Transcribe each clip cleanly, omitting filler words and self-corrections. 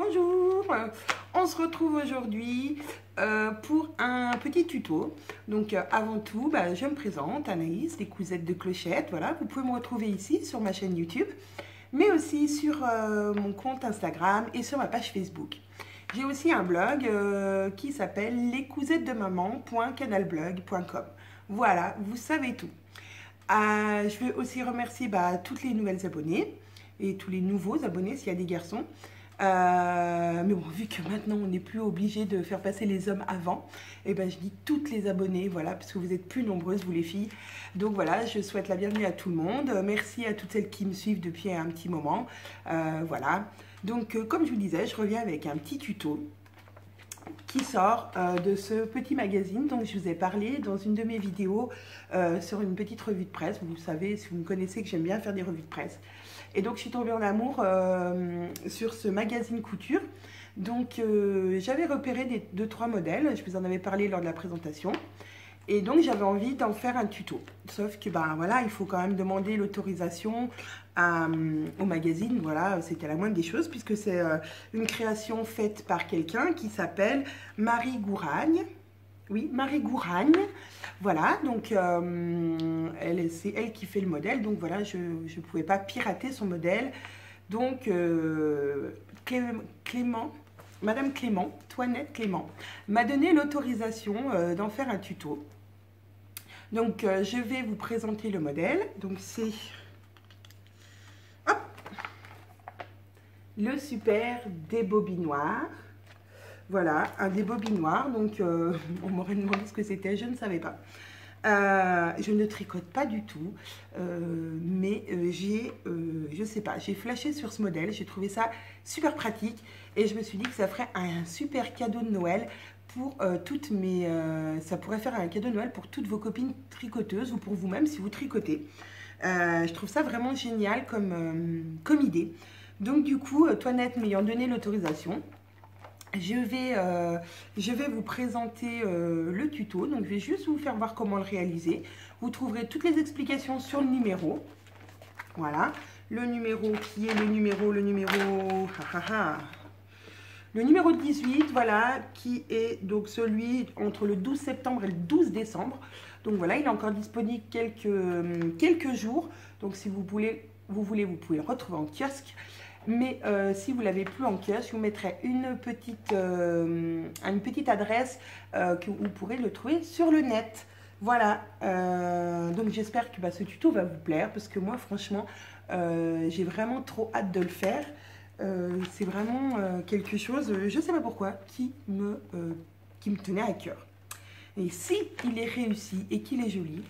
Bonjour, on se retrouve aujourd'hui pour un petit tuto. Donc avant tout, je me présente, Anaïs, les cousettes de Clochette. Voilà, vous pouvez me retrouver ici sur ma chaîne YouTube, mais aussi sur mon compte Instagram et sur ma page Facebook. J'ai aussi un blog qui s'appelle lescousettesdemaman.canalblog.com. Voilà, vous savez tout. Je veux aussi remercier toutes les nouvelles abonnées et tous les nouveaux abonnés s'il y a des garçons. Mais bon, vu que maintenant on n'est plus obligé de faire passer les hommes avant, et je dis toutes les abonnées, voilà, parce que vous êtes plus nombreuses, vous les filles. Donc voilà, je souhaite la bienvenue à tout le monde. Merci à toutes celles qui me suivent depuis un petit moment. Voilà. Donc comme je vous disais, je reviens avec un petit tuto qui sort de ce petit magazine dont je vous ai parlé dans une de mes vidéos sur une petite revue de presse. Vous savez, si vous me connaissez, que j'aime bien faire des revues de presse. Et donc, je suis tombée en amour sur ce magazine couture. Donc, j'avais repéré 2-3 modèles. Je vous en avais parlé lors de la présentation. Et donc, j'avais envie d'en faire un tuto. Sauf que, voilà, il faut quand même demander l'autorisation au magazine. Voilà, c'était la moindre des choses, puisque c'est une création faite par quelqu'un qui s'appelle Marie Gouragne. Oui, Marie Gouragne. Voilà, donc c'est elle qui fait le modèle. Donc voilà, je ne pouvais pas pirater son modèle. Donc Madame Clément, Toinette Clément, m'a donné l'autorisation d'en faire un tuto. Donc je vais vous présenter le modèle. Donc c'est le super débobinoir. Voilà, un débobinoir. Donc on m'aurait demandé ce que c'était, je ne savais pas. Je ne tricote pas du tout, mais je sais pas, j'ai flashé sur ce modèle, j'ai trouvé ça super pratique et je me suis dit que ça ferait un super cadeau de Noël pour ça pourrait faire un cadeau de Noël pour toutes vos copines tricoteuses ou pour vous-même si vous tricotez. Je trouve ça vraiment génial comme idée. Donc du coup, Toinette m'ayant donné l'autorisation, je vais vous présenter le tuto. Donc je vais juste vous faire voir comment le réaliser. Vous trouverez toutes les explications sur le numéro. Voilà, le numéro qui est le numéro 18, voilà, qui est donc celui entre le 12 septembre et le 12 décembre. Donc voilà, il est encore disponible quelques jours. Donc si vous pouvez le retrouver en kiosque. Mais si vous ne l'avez plus en kiosque, je vous mettrai une petite adresse que vous pourrez le trouver sur le net. Voilà, donc j'espère que ce tuto va vous plaire parce que moi franchement, j'ai vraiment trop hâte de le faire. C'est vraiment quelque chose, je ne sais pas pourquoi, qui me tenait à cœur. Et si il est réussi et qu'il est joli,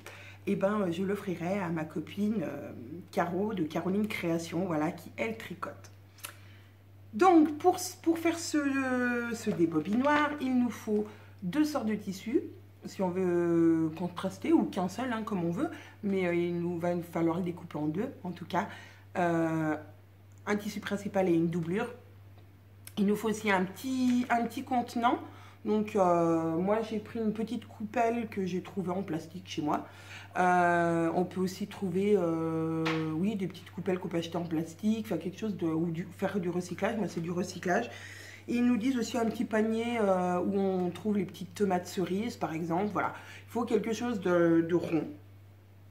je l'offrirai à ma copine Caro de Caroline Création, voilà, qui elle tricote. Donc pour faire ce débobinoir, il nous faut 2 sortes de tissus, si on veut contraster, ou qu'un seul, comme on veut, mais il nous va falloir le découper en 2, en tout cas. Un tissu principal et une doublure. Il nous faut aussi un petit contenant. Donc moi j'ai pris une petite coupelle que j'ai trouvée en plastique chez moi. On peut aussi trouver oui, des petites coupelles qu'on peut acheter en plastique, faire quelque chose faire du recyclage. Moi c'est du recyclage. Et ils nous disent aussi un petit panier où on trouve les petites tomates cerises par exemple. Voilà, il faut quelque chose de rond,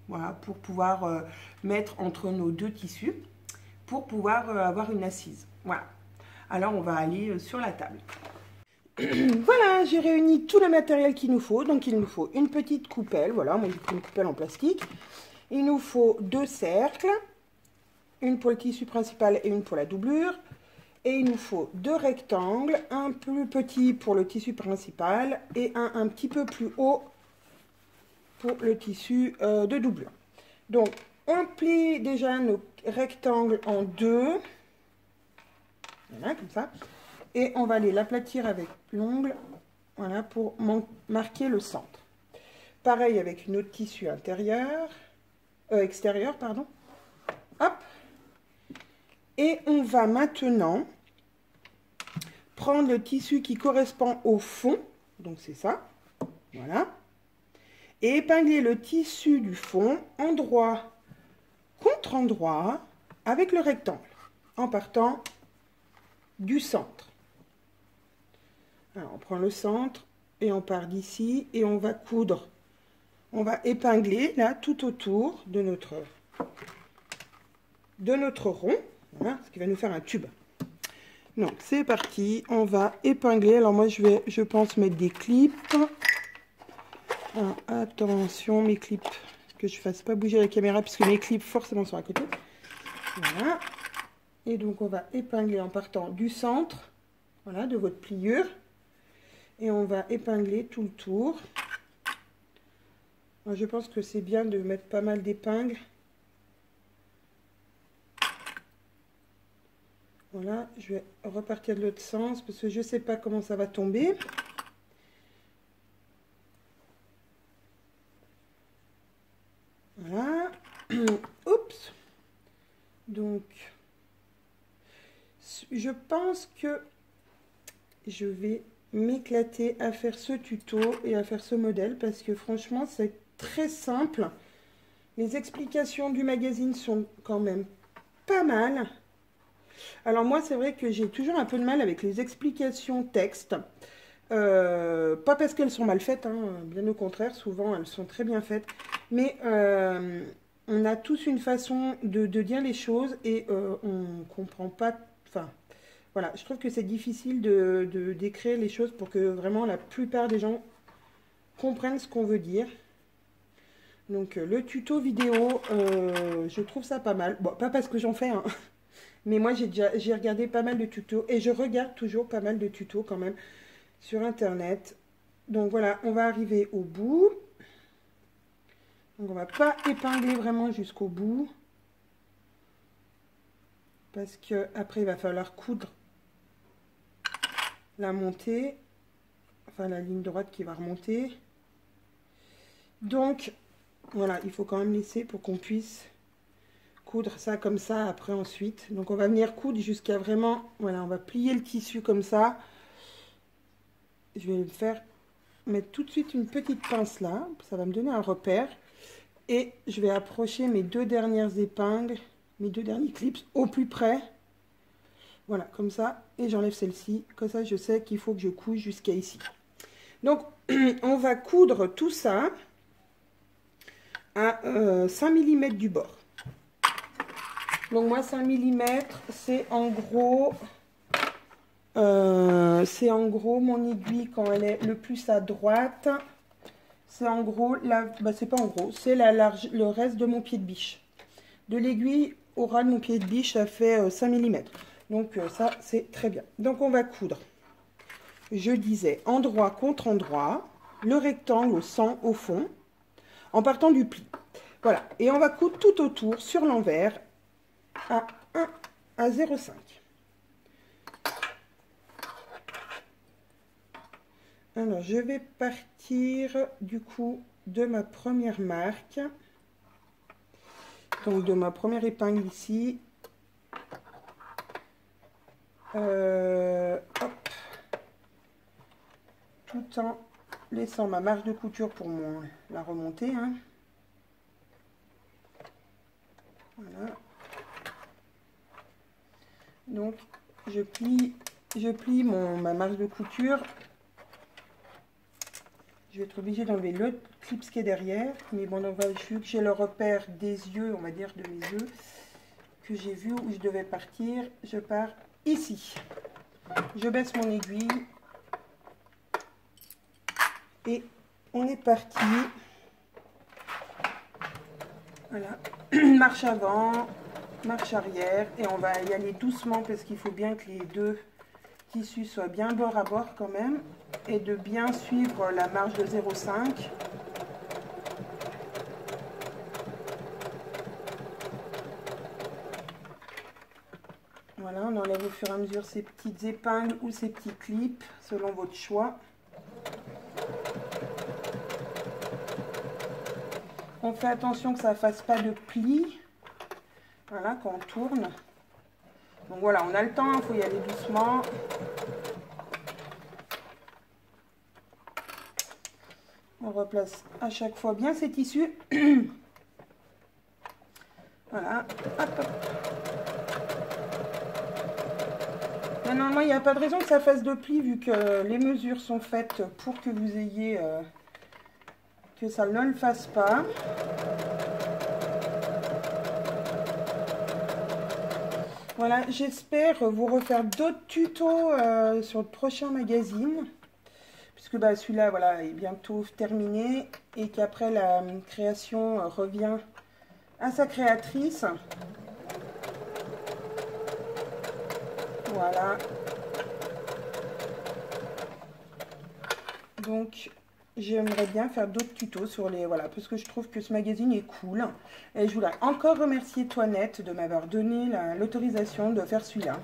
voilà, pour pouvoir mettre entre nos 2 tissus, pour pouvoir avoir une assise. Voilà, alors on va aller sur la table. Voilà, j'ai réuni tout le matériel qu'il nous faut. Donc il nous faut une petite coupelle, voilà, moi j'ai pris une coupelle en plastique. Il nous faut 2 cercles, une pour le tissu principal et une pour la doublure. Et il nous faut 2 rectangles, un plus petit pour le tissu principal et un petit peu plus haut pour le tissu de doublure. Donc on plie déjà nos rectangles en 2, voilà, comme ça. Et on va l'aplatir avec l'ongle, voilà, pour marquer le centre. Pareil avec une autre tissu extérieur, pardon. Hop. Et on va maintenant prendre le tissu qui correspond au fond, donc c'est ça, voilà. Et épingler le tissu du fond endroit contre endroit avec le rectangle, en partant du centre. Alors, on prend le centre et on part d'ici et on va coudre. On va épingler là tout autour de notre rond, voilà, ce qui va nous faire un tube. Donc c'est parti, on va épingler. Alors moi je pense mettre des clips. Alors, attention mes clips, que je fasse pas bouger la caméra puisque mes clips forcément sont à côté. Voilà. Et donc on va épingler en partant du centre, voilà, de votre pliure. Et on va épingler tout le tour. Alors, je pense que c'est bien de mettre pas mal d'épingles. Voilà, je vais repartir de l'autre sens parce que je ne sais pas comment ça va tomber. Voilà. Oups. Donc, je pense que je vais m'éclater à faire ce tuto et à faire ce modèle parce que franchement, c'est très simple. Les explications du magazine sont quand même pas mal. Alors moi, c'est vrai que j'ai toujours un peu de mal avec les explications texte. Pas parce qu'elles sont mal faites, hein, bien au contraire, souvent elles sont très bien faites. Mais on a tous une façon de dire les choses et on ne comprend pas... Enfin, voilà, je trouve que c'est difficile de décrire les choses pour que vraiment la plupart des gens comprennent ce qu'on veut dire. Donc le tuto vidéo, je trouve ça pas mal. Bon, pas parce que j'en fais, hein. Mais moi, j'ai regardé pas mal de tutos et je regarde toujours pas mal de tutos quand même sur Internet. Donc voilà, on va arriver au bout. Donc on va pas épingler vraiment jusqu'au bout. Parce que après il va falloir coudre la montée. Enfin, la ligne droite qui va remonter. Donc, voilà, il faut quand même laisser pour qu'on puisse... coudre ça comme ça après ensuite. Donc on va venir coudre jusqu'à vraiment, voilà, on va plier le tissu comme ça. Je vais le faire mettre tout de suite une petite pince là, ça va me donner un repère. Et je vais approcher mes deux dernières épingles, mes deux derniers clips au plus près. Voilà, comme ça. Et j'enlève celle-ci, comme ça je sais qu'il faut que je couche jusqu'à ici. Donc on va coudre tout ça à 5 mm du bord. Donc moi 5 mm c'est en gros mon aiguille quand elle est le plus à droite, c'est en gros c'est pas en gros, c'est le reste de mon pied de biche. De l'aiguille au ras de mon pied de biche, ça fait 5 mm. Donc ça c'est très bien. Donc on va coudre, je disais, endroit contre endroit, le rectangle au fond, en partant du pli. Voilà, et on va coudre tout autour sur l'envers à 1 à 0,5. Alors, je vais partir du coup de ma première marque. Donc, de ma première épingle ici. Hop. Tout en laissant ma marge de couture pour la remonter. Hein. Voilà. Donc, je plie ma marge de couture. Je vais être obligée d'enlever le clip qui est derrière. Mais bon, donc, vu que j'ai le repère des yeux, on va dire de mes yeux, que j'ai vu où je devais partir, je pars ici. Je baisse mon aiguille. Et on est parti. Voilà. Marche avant, marche arrière. Et on va y aller doucement parce qu'il faut bien que les deux tissus soient bien bord à bord quand même. Et de bien suivre la marge de 0,5. Voilà, on enlève au fur et à mesure ces petites épingles ou ces petits clips, selon votre choix. On fait attention que ça ne fasse pas de plis. Voilà, quand on tourne. Donc voilà, on a le temps, il faut y aller doucement. On replace à chaque fois bien ces tissus. Voilà, hop, hop. Là, normalement, il n'y a pas de raison que ça fasse de plis vu que les mesures sont faites pour que vous ayez... que ça ne le fasse pas. Voilà, j'espère vous refaire d'autres tutos sur le prochain magazine. Puisque bah, celui-là, voilà, est bientôt terminé. Et qu'après, la création revient à sa créatrice. Voilà. Donc, j'aimerais bien faire d'autres tutos sur les... Voilà, parce que je trouve que ce magazine est cool. Et je voulais encore remercier Toinette de m'avoir donné l'autorisation de faire celui-là.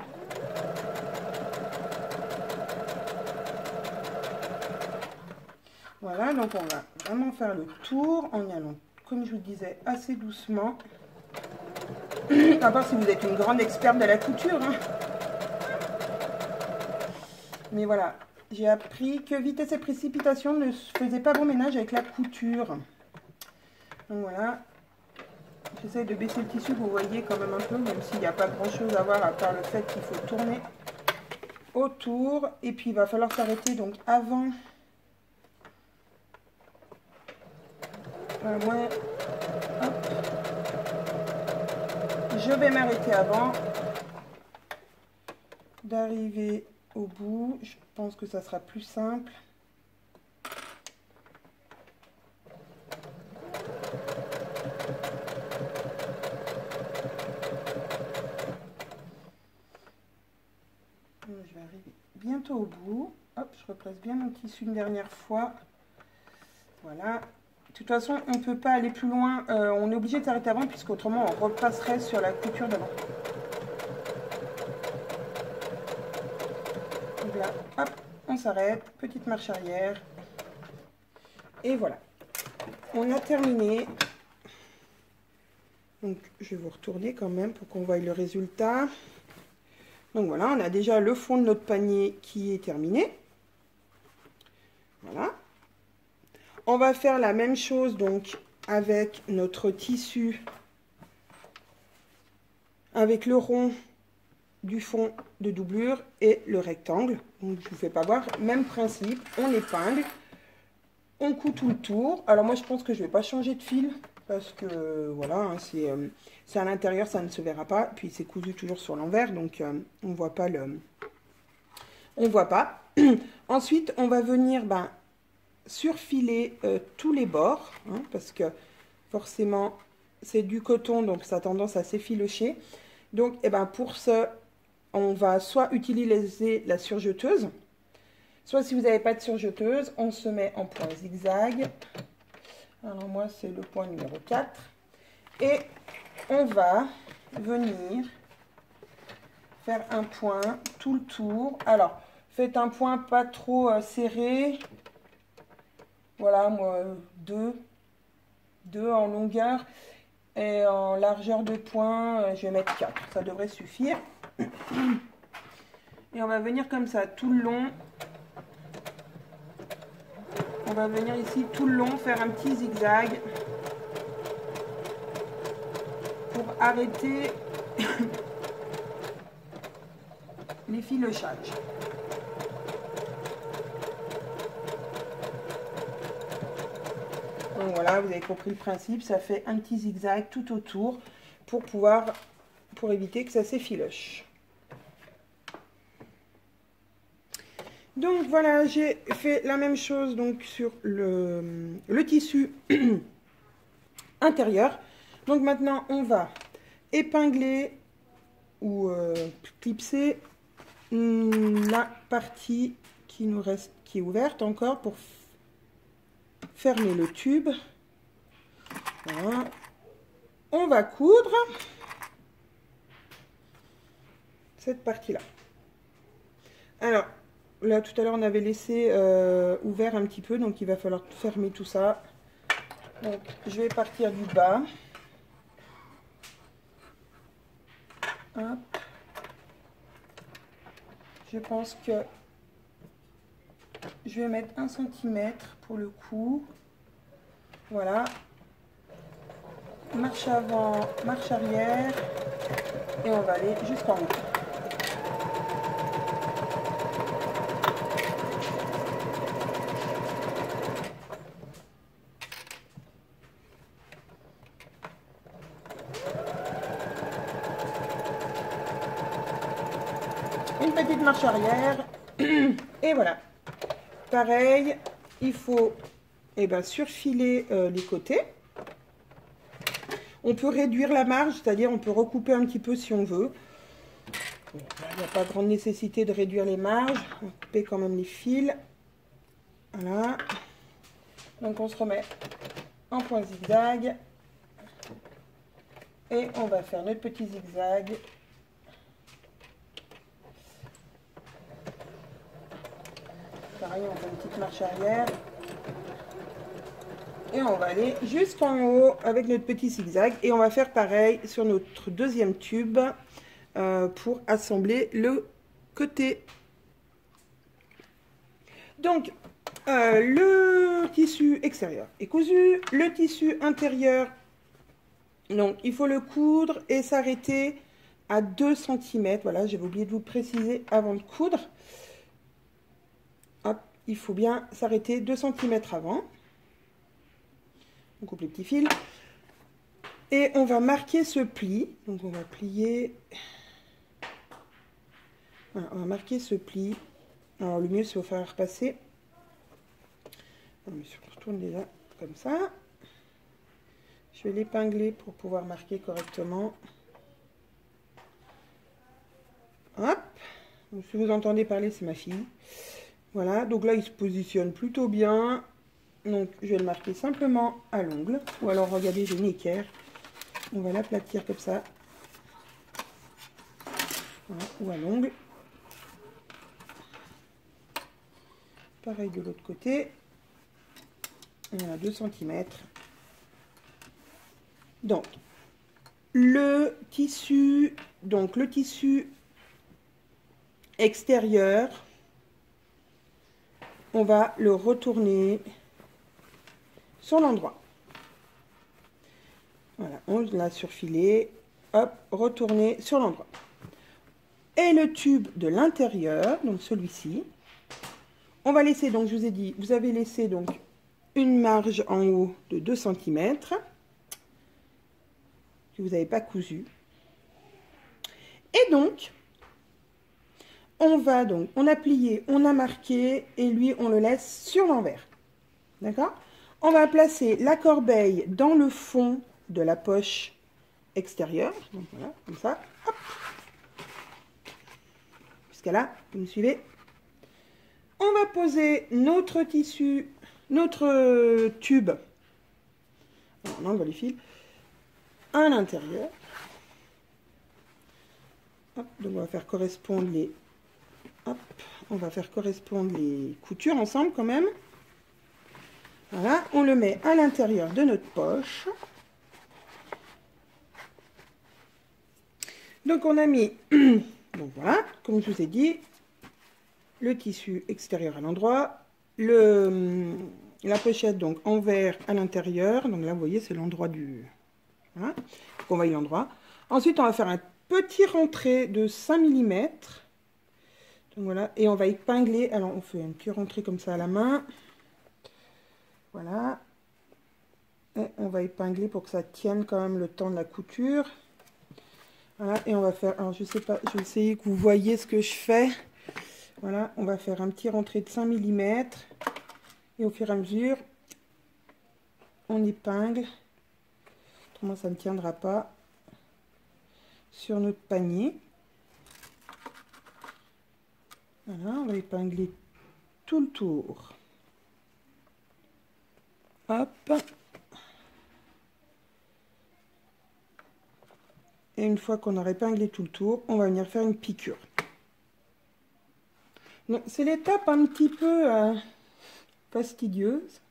Voilà, donc on va vraiment faire le tour en y allant, comme je vous disais, assez doucement. À part si vous êtes une grande experte de la couture. Hein. Mais voilà. J'ai appris que vitesse et précipitation ne faisaient pas bon ménage avec la couture. Donc voilà. J'essaie de baisser le tissu, vous voyez quand même un peu, même s'il n'y a pas grand chose à voir à part le fait qu'il faut tourner autour. Et puis il va falloir s'arrêter donc avant. Moi, hop. Je vais m'arrêter avant d'arriver au bout. Je pense que ça sera plus simple. Je vais arriver bientôt au bout. Hop, je replace bien mon tissu une dernière fois. Voilà. De toute façon, on ne peut pas aller plus loin. On est obligé de s'arrêter avant, puisqu'autrement, on repasserait sur la couture d'avant. Donc là, hop, on s'arrête. Petite marche arrière. Et voilà. On a terminé. Donc, je vais vous retourner quand même pour qu'on voie le résultat. Donc voilà, on a déjà le fond de notre panier qui est terminé. Voilà. On va faire la même chose donc avec notre tissu, avec le rond du fond de doublure et le rectangle. Donc je ne vous fais pas voir, même principe, on épingle, on coud tout le tour. Alors moi je pense que je ne vais pas changer de fil parce que voilà, hein, c'est à l'intérieur, ça ne se verra pas. Puis c'est cousu toujours sur l'envers, donc on ne voit pas le... On voit pas. Ensuite, on va venir... surfiler tous les bords, hein, parce que forcément c'est du coton, donc ça a tendance à s'effilocher. Donc pour ce, on va soit utiliser la surjeteuse, soit si vous n'avez pas de surjeteuse, on se met en point zigzag. Alors moi c'est le point numéro 4. Et on va venir faire un point tout le tour. Alors faites un point pas trop serré. Voilà, moi, 2 en longueur et en largeur de point, je vais mettre 4. Ça devrait suffire. Et on va venir comme ça tout le long. On va venir ici tout le long faire un petit zigzag pour arrêter l'effilochage. Donc voilà, vous avez compris le principe, ça fait un petit zigzag tout autour pour éviter que ça s'effiloche. Donc voilà, j'ai fait la même chose donc sur le tissu intérieur. Donc maintenant, on va épingler ou clipser la partie qui nous reste, qui est ouverte encore pour fermer le tube. Voilà. On va coudre cette partie-là. Alors, là, tout à l'heure, on avait laissé ouvert un petit peu, donc il va falloir fermer tout ça. Donc, je vais partir du bas. Hop. Je pense que je vais mettre 1 cm pour le coup. Voilà. Marche avant, marche arrière. Et on va aller jusqu'en haut. une petite marche arrière. Et voilà. Pareil, il faut surfiler les côtés. On peut réduire la marge, c'est-à-dire on peut recouper un petit peu si on veut. Il n'y a pas grande nécessité de réduire les marges. On va couper quand même les fils. Voilà. Donc on se remet en point zigzag. Et on va faire notre petit zigzag. Pareil, on fait une petite marche arrière. Et on va aller jusqu'en haut avec notre petit zigzag. Et on va faire pareil sur notre deuxième tube pour assembler le côté. Donc, le tissu extérieur est cousu. Le tissu intérieur, donc il faut le coudre et s'arrêter à 2 cm. Voilà, j'avais oublié de vous préciser avant de coudre. Hop, il faut bien s'arrêter 2 cm avant. On coupe les petits fils. Et on va marquer ce pli. Donc on va plier. Voilà, on va marquer ce pli. Alors le mieux c'est de faire passer. On retourne déjà comme ça. Je vais l'épingler pour pouvoir marquer correctement. Hop. Donc, si vous entendez parler, c'est ma fille. Voilà, donc là il se positionne plutôt bien. Donc je vais le marquer simplement à l'ongle. Ou alors regardez, j'ai une équerre. On va l'aplatir comme ça. Voilà, ou à l'ongle. Pareil de l'autre côté. Voilà, 2 cm. Donc le tissu extérieur, on va le retourner sur l'endroit. Voilà, on l'a surfilé, hop, retourner sur l'endroit. Et le tube de l'intérieur, donc celui-ci, on va laisser, donc je vous ai dit, vous avez laissé donc une marge en haut de 2 cm que vous n'avez pas cousu. Et donc, on a plié, on a marqué, et lui, on le laisse sur l'envers. D'accord? On va placer la corbeille dans le fond de la poche extérieure. Donc voilà, comme ça. Hop. Jusqu'à là, vous me suivez? On va poser notre tissu, notre tube. Alors, on enlève les fils. À l'intérieur. Donc on va faire correspondre les... Hop, on va faire correspondre les coutures ensemble quand même. Voilà, on le met à l'intérieur de notre poche. Donc on a mis, donc voilà, comme je vous ai dit, le tissu extérieur à l'endroit, la pochette donc en vert à l'intérieur. Donc là vous voyez c'est l'endroit du... Voilà, donc on va y l'endroit. Ensuite on va faire un petit rentré de 5 mm. Donc voilà, et on va épingler. Alors on fait une petite rentrée comme ça à la main. Voilà. Et on va épingler pour que ça tienne quand même le temps de la couture. Voilà, et on va faire, alors je sais pas, je vais essayer que vous voyez ce que je fais. Voilà, on va faire un petit rentré de 5 mm. Et au fur et à mesure, on épingle. Autrement ça ne tiendra pas sur notre panier. Voilà, on va épingler tout le tour. Hop. Et une fois qu'on aura épinglé tout le tour, on va venir faire une piqûre. C'est l'étape un petit peu fastidieuse.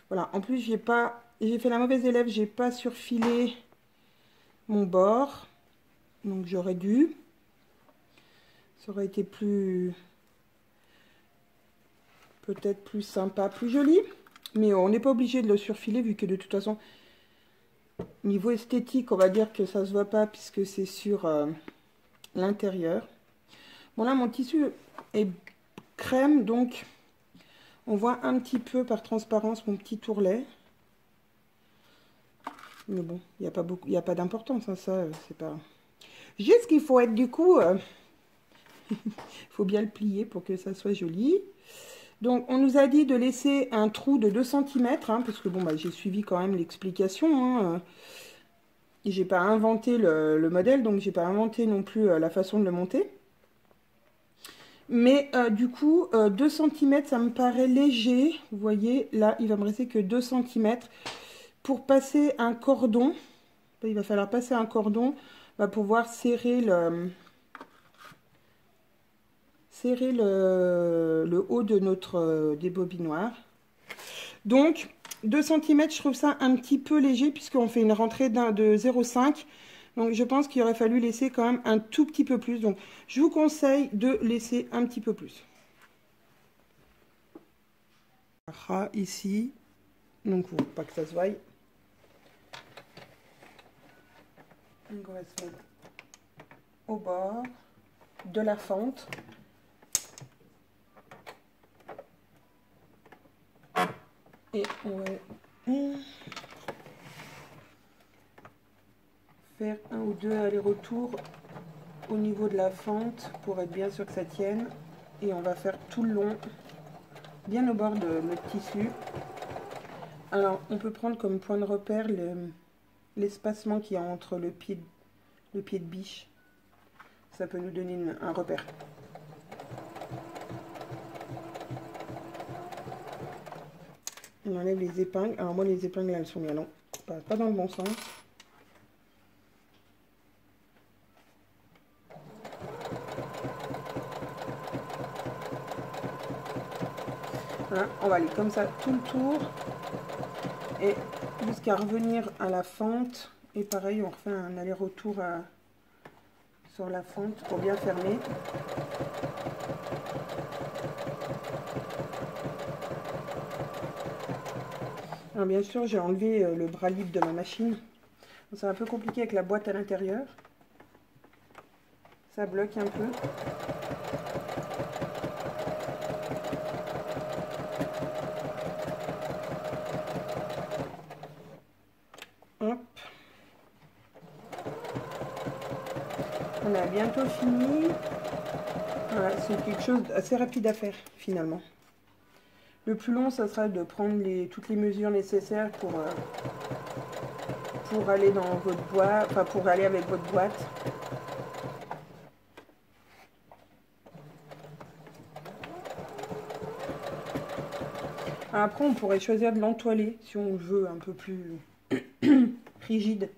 Voilà, en plus j'ai fait la mauvaise élève, j'ai pas surfilé mon bord. Donc j'aurais dû. Ça aurait été peut-être plus sympa, plus joli. Mais on n'est pas obligé de le surfiler vu que de toute façon, niveau esthétique, on va dire que ça se voit pas puisque c'est sur l'intérieur. Bon là, mon tissu est crème, donc on voit un petit peu par transparence mon petit tourlet. Mais bon, il n'y a pas beaucoup, il n'y a pas d'importance, hein, ça, c'est pas... Juste qu'il faut être du coup... Il faut bien le plier pour que ça soit joli. Donc, on nous a dit de laisser un trou de 2 cm, hein, parce que bon, bah, j'ai suivi quand même l'explication. Hein, et j'ai pas inventé le modèle, donc j'ai pas inventé non plus la façon de le monter. Mais du coup, 2 cm, ça me paraît léger. Vous voyez, là, il va me rester que 2 cm. Pour passer un cordon, il va falloir passer un cordon, va pouvoir serrer le haut de notre débobinoir. Donc, 2 cm, je trouve ça un petit peu léger puisqu'on fait une rentrée de 0,5. Donc, je pense qu'il aurait fallu laisser quand même un tout petit peu plus. Donc, je vous conseille de laisser un petit peu plus. Ici, donc pour pas que ça se voie. Donc, on va se mettre au bord de la fente. Et on va faire un ou deux allers-retours au niveau de la fente pour être bien sûr que ça tienne. Et on va faire tout le long, bien au bord de notre tissu. Alors, on peut prendre comme point de repère l'espacement qu'il y a entre le pied de biche. Ça peut nous donner un repère. On enlève les épingles. Alors moi, les épingles, elles sont bien longues. Pas dans le bon sens. Voilà, on va aller comme ça tout le tour. Et jusqu'à revenir à la fente. Et pareil, on refait un aller-retour sur la fente pour bien fermer. Alors bien sûr, j'ai enlevé le bras libre de ma machine. C'est un peu compliqué avec la boîte à l'intérieur. Ça bloque un peu. Hop. On a bientôt fini. Voilà, c'est quelque chose d'assez rapide à faire finalement. Le plus long, ça sera de prendre toutes les mesures nécessaires pour aller dans votre boîte, enfin pour aller avec votre boîte. Après, on pourrait choisir de l'entoiler si on le veut un peu plus rigide.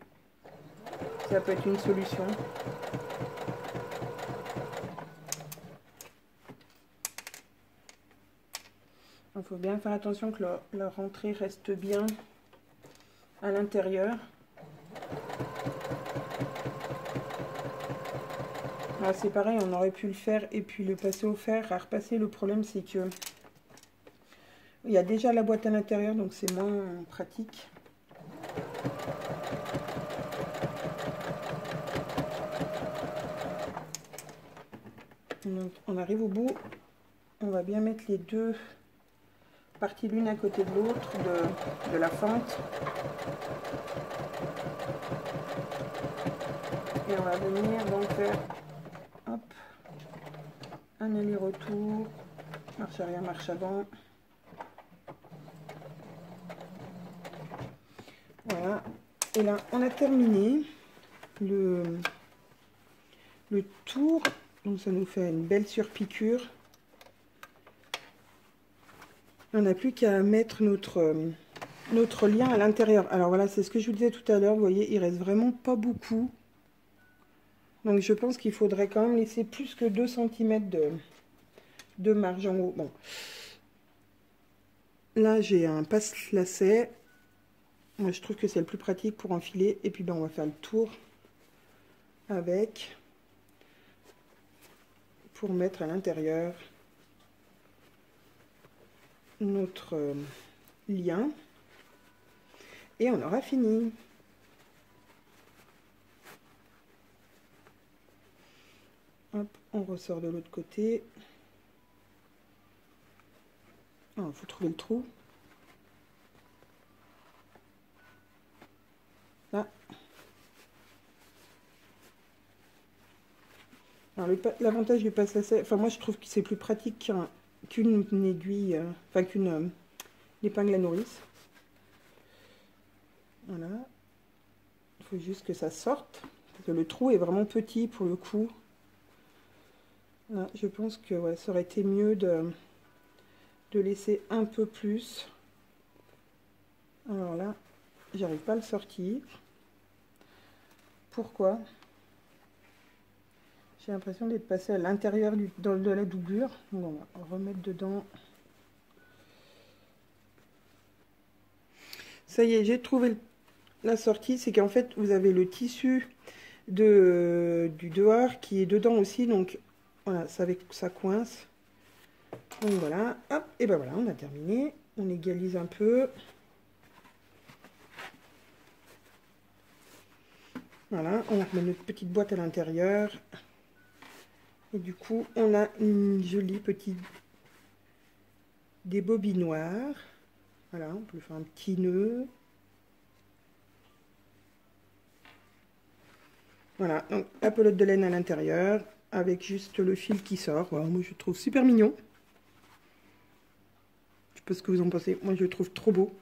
Ça peut être une solution. Il faut bien faire attention que la rentrée reste bien à l'intérieur. C'est pareil, on aurait pu le faire et puis le passer au fer, à repasser. Le problème, c'est que il y a déjà la boîte à l'intérieur, donc c'est moins pratique. Donc, on arrive au bout. On va bien mettre les deux parties l'une à côté de l'autre de la fente. Et on va venir donc faire hop, un aller-retour, marche arrière, marche avant. Voilà. Et là, on a terminé le tour. Donc ça nous fait une belle surpiqûre. On n'a plus qu'à mettre notre lien à l'intérieur. Alors voilà, c'est ce que je vous disais tout à l'heure. Vous voyez, il reste vraiment pas beaucoup. Donc je pense qu'il faudrait quand même laisser plus que 2 cm de marge en haut. Bon. Là, j'ai un passe-lacet. Moi, je trouve que c'est le plus pratique pour enfiler. Et puis, ben, on va faire le tour avec pour mettre à l'intérieur notre lien. Et on aura fini. Hop, on ressort de l'autre côté. Il faut trouver le trou. Là. Alors le l'avantage du passe à sel, enfin moi je trouve que c'est plus pratique qu'une aiguille, enfin qu'une épingle à nourrice. Voilà. Il faut juste que ça sorte. Parce que le trou est vraiment petit pour le coup. Là, je pense que ouais, ça aurait été mieux de laisser un peu plus. Alors là, j'arrive pas à le sortir. Pourquoi? J'ai l'impression d'être passé à l'intérieur de la doublure. Donc on va remettre dedans. Ça y est, j'ai trouvé la sortie. C'est qu'en fait, vous avez le tissu du dehors qui est dedans aussi. Donc voilà, ça coince. Donc voilà, hop, et ben voilà, on a terminé. On égalise un peu. Voilà, on remet notre petite boîte à l'intérieur. Et du coup, on a une jolie petite débobinoir. Voilà, on peut faire un petit nœud. Voilà, donc la pelote de laine à l'intérieur, avec juste le fil qui sort. Voilà, moi je trouve super mignon. Je sais pas ce que vous en pensez, moi je le trouve trop beau.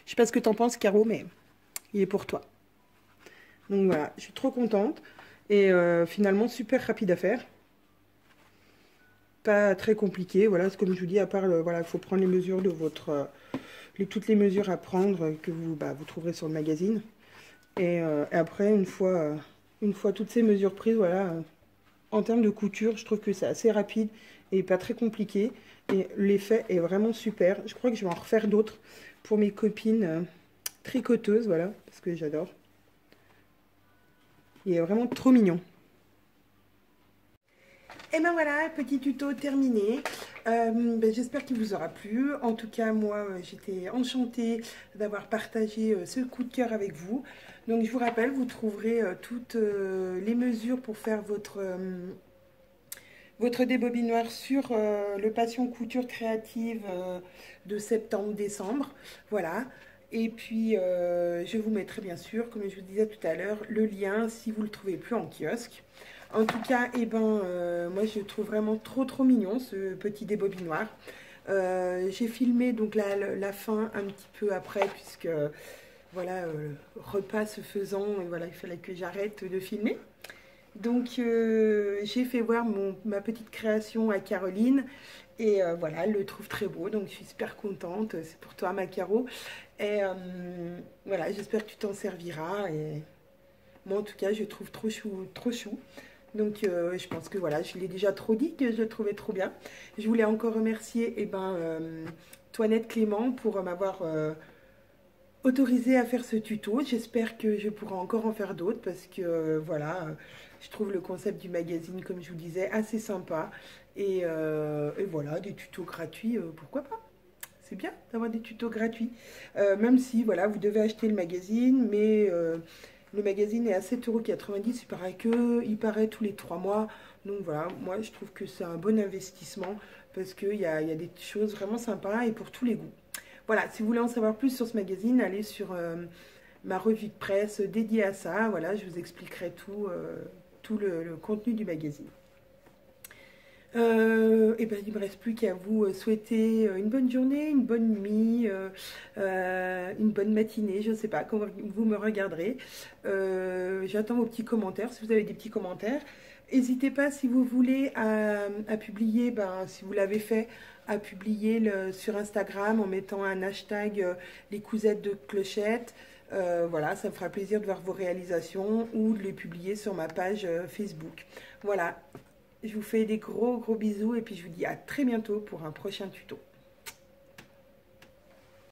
Je sais pas ce que t'en penses, Caro, mais il est pour toi. Donc voilà, je suis trop contente. Et finalement, super rapide à faire. Pas très compliqué, voilà, c'est comme je vous dis, à part, voilà, il faut prendre les mesures de votre... toutes les mesures à prendre que vous trouverez sur le magazine. Et après, une fois toutes ces mesures prises, voilà, en termes de couture, je trouve que c'est assez rapide et pas très compliqué. Et l'effet est vraiment super. Je crois que je vais en refaire d'autres pour mes copines tricoteuses, voilà, parce que j'adore. Il est vraiment trop mignon. Et ben voilà, petit tuto terminé. J'espère qu'il vous aura plu. En tout cas, moi, j'étais enchantée d'avoir partagé ce coup de cœur avec vous. Donc, je vous rappelle, vous trouverez toutes les mesures pour faire votre débobinoir sur le Passion Couture Créative de septembre-décembre. Voilà. Et puis, je vous mettrai bien sûr, comme je vous disais tout à l'heure, le lien si vous ne le trouvez plus en kiosque. En tout cas, moi je le trouve vraiment trop mignon ce petit débobinoir. J'ai filmé donc la fin un petit peu après puisque voilà, repas se faisant, voilà, il fallait que j'arrête de filmer. Donc j'ai fait voir ma petite création à Caroline et voilà, elle le trouve très beau, donc je suis super contente. C'est pour toi, ma Caro. Et voilà, j'espère que tu t'en serviras. Et moi, en tout cas, je le trouve trop chou, trop chou. Donc je pense que voilà, je l'ai déjà trop dit que je le trouvais trop bien. Je voulais encore remercier Toinette Clément pour m'avoir autorisé à faire ce tuto. J'espère que je pourrai encore en faire d'autres parce que voilà, je trouve le concept du magazine, comme je vous disais, assez sympa. Et voilà, des tutos gratuits, pourquoi pas? C'est bien d'avoir des tutos gratuits. Même si, voilà, vous devez acheter le magazine, mais le magazine est à 7,90 €. Il paraît tous les 3 mois. Donc voilà, moi je trouve que c'est un bon investissement parce qu'il y a des choses vraiment sympas et pour tous les goûts. Voilà, si vous voulez en savoir plus sur ce magazine, allez sur ma revue de presse dédiée à ça. Voilà, je vous expliquerai tout le contenu du magazine. Il ne me reste plus qu'à vous souhaiter une bonne journée, une bonne nuit, une bonne matinée, je ne sais pas comment vous me regarderez. J'attends vos petits commentaires, si vous avez des petits commentaires. N'hésitez pas, si vous voulez, à publier, si vous l'avez fait, à publier sur Instagram en mettant un hashtag les cousettes de clochette. Voilà, ça me fera plaisir de voir vos réalisations ou de les publier sur ma page Facebook. Voilà. Je vous fais des gros bisous et puis je vous dis à très bientôt pour un prochain tuto.